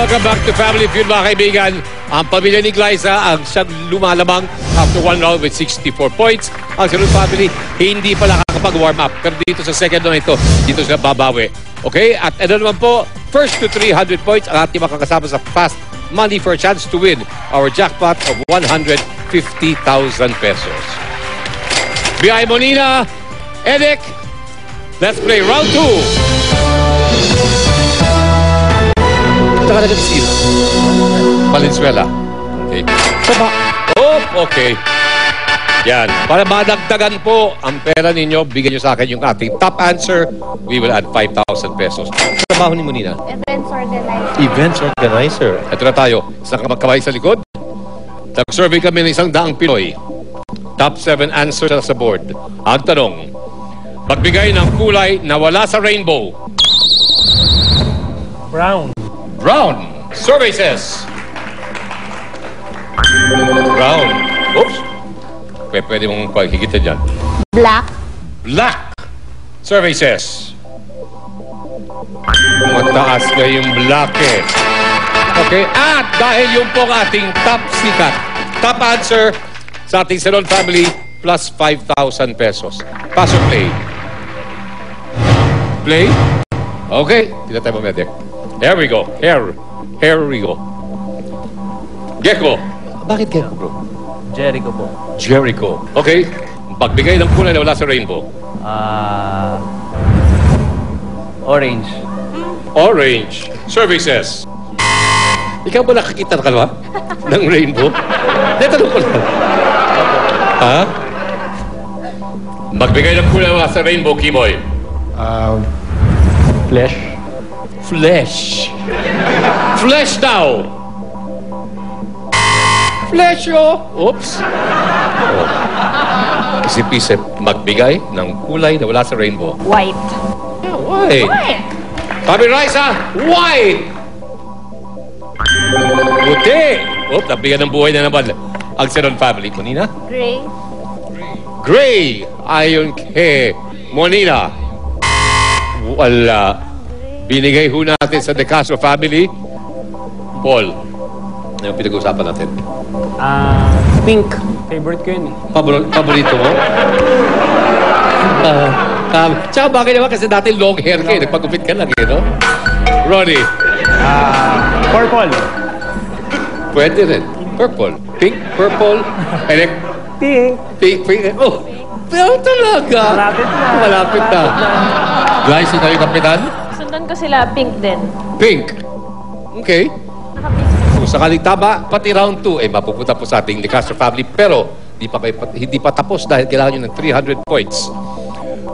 Welcome back to Family Feud, mga kaibigan. Ang pamilya ni Glyza ang siyang lumalamang after one round with 64 points. Ang Salud family hindi pa nakakapag-warm up. Pero dito sa second round ito, dito sila babawi. Okay? At ano naman po, first to 300 points ang ating makakasama sa Fast Money for a chance to win our jackpot of 150,000 pesos. B.I. Molina, Edek, let's play round 2. Saka na nag-seal. Valenzuela. Okay. Saba. Oh, okay. Yan. Para madagdagan po ang pera ninyo, bigyan nyo sa akin yung ating top answer. We will add 5,000 pesos. Ano trabaho ni Monina? Events organizer. Events organizer. Ito na tayo. Isang kamagkabay sa likod. Nag-survey kami ng 100 Pinoy. Top 7 answers sa board. Ang tanong, magbigay ng kulay na wala sa rainbow. Brown. Brown. Survey says. Brown. Oops. Pwede mong pagkikita dyan. Black. Black. Survey says. Mataas na yung black eh. Okay. At dahil yung po ating top sikat, top answer sa ating Salud family plus 5,000 pesos. Paso play. Play. Okay. Tidak tayo mamedek. Here we go. Here we go. Gecko. Bakit Gecko, bro? Jericho po. Jericho. Okay. Pagbigay ng kulay na wala sa rainbow. Orange. Orange. Survey says. Ikaw ba nakakita na kalwa ng rainbow? Netanong ko lang. Ha? Magbigay ng kulay na wala sa rainbow, Kimoy. Flesh. Flesh. Flesh daw. Flesh, oh. Oops. Oh. Isip-isip, magbigay ng kulay na wala sa rainbow. White. Yeah, white. White. Sabi Raisa, white. Puti. Oops, nabigyan ng buhay na naman ang Salud family. Monina? Gray. Gray. Ayon kay Monina. Wala. Binigay ho natin sa De Castro family. Paul, ano yung pinag-uusapan natin? Pink. Favorite ko yun eh. Paborito mo? Tsaka bakit naman kasi dati long hair ka eh. Nagpagupit ka lang eh, no? Ronnie? Purple. Pwede rin. Purple. Pink, purple, and Pink. pink. Oh, pero talaga. Malapit na. Malapit na. Guys, ikaw yung kapitan? Sundan ko sila, pink din. Pink. Okay. Naka-pink. Kung sakaling tama, pati round 2, mapupunta po sa ating De Castro family. Pero, hindi pa tapos dahil kailangan nyo ng 300 points.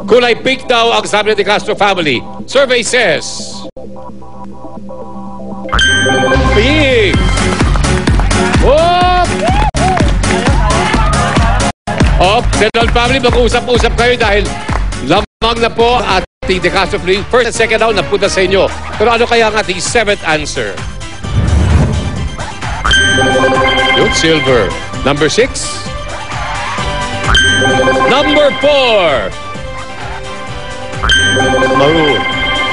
Kulay pink daw ang sabi ng De Castro family. Survey says... Pink! Oh! Oh, Salud family, mag-uusap-usap kayo dahil lamang na po ang ating De Castro family. First and second round, napunta sa inyo. Pero ano kaya ang ating 7th answer? Yung silver. Number 6. Number 4. Maroon.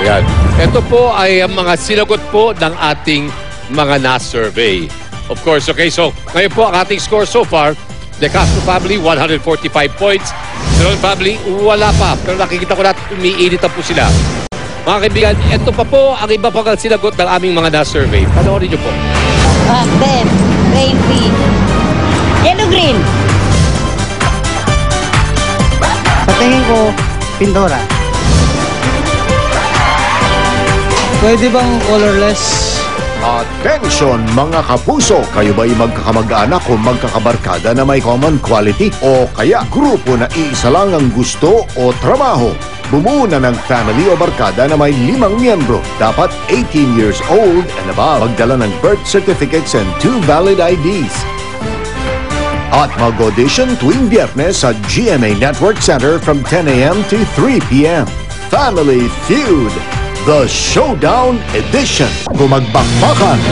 Ayan. Ito po ay ang mga sinagot po ng ating mga na-survey. Of course, okay, so ngayon po ang ating score so far, De Castro family, 145 points. Salud family, wala pa. Pero nakikita ko natin, umiinit na po sila. Mga kaibigan, ito pa po ang iba pang sinagot ng aming mga na-survey. Panoorin niyo po. Red, green, yellow green. Sa tingin ko, Pintura. Pwede bang colorless? Attention mga kapuso! Kayo ba'y magkakamag-anak o magkakabarkada na may common quality? O kaya grupo na iisa lang ang gusto o trabaho? Bumuo na ng family o barkada na may 5 miyembro. Dapat 18 years old and above. Magdala ng birth certificates and 2 valid IDs. At mag-audition tuwing Biyernes sa GMA Network Center from 10 a.m. to 3 p.m. Family Feud, the Showdown Edition. Kumagbakbakan.